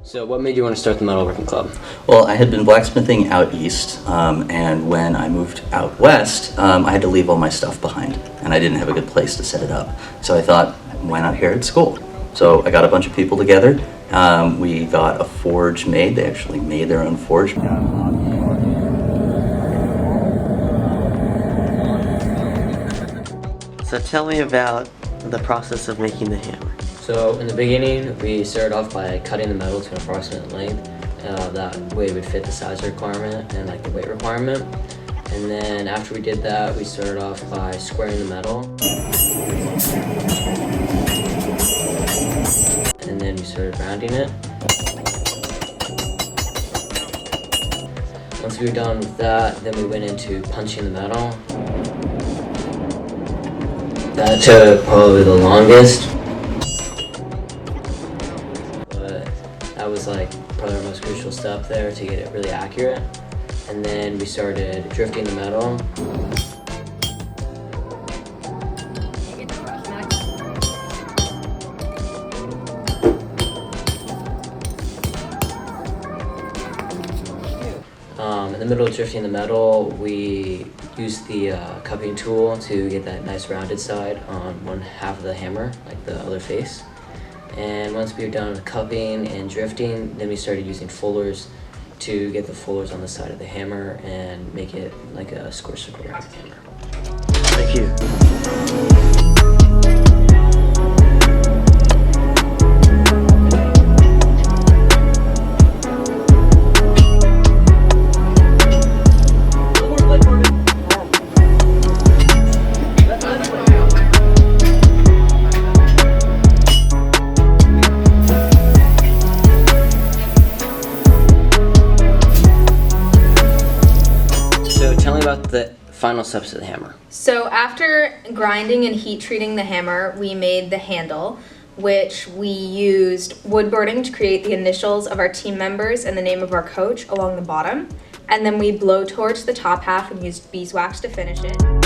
So what made you want to start the metalworking club? Well, I had been blacksmithing out east, and when I moved out west, I had to leave all my stuff behind, and I didn't have a good place to set it up. So I thought, why not here at school? So I got a bunch of people together. We got a forge made. They actually made their own forge. So tell me about the process of making the hammer. So in the beginning, we started off by cutting the metal to an approximate length. That way it would fit the size requirement and like the weight requirement. And then after we did that, we started off by squaring the metal. And then we started rounding it. Once we were done with that, then we went into punching the metal. That took probably the longest. That was like probably our most crucial step there to get it really accurate. And then we started drifting the metal. In the middle of drifting the metal, we used the cupping tool to get that nice rounded side on one half of the hammer, like the other face. And once we were done with cupping and drifting, then we started using fullers to get the fullers on the side of the hammer and make it like a square circle around the hammer. Thank you. Tell me about the final steps of the hammer. So after grinding and heat treating the hammer, we made the handle, which we used wood burning to create the initials of our team members and the name of our coach along the bottom. And then we blowtorched the top half and used beeswax to finish it.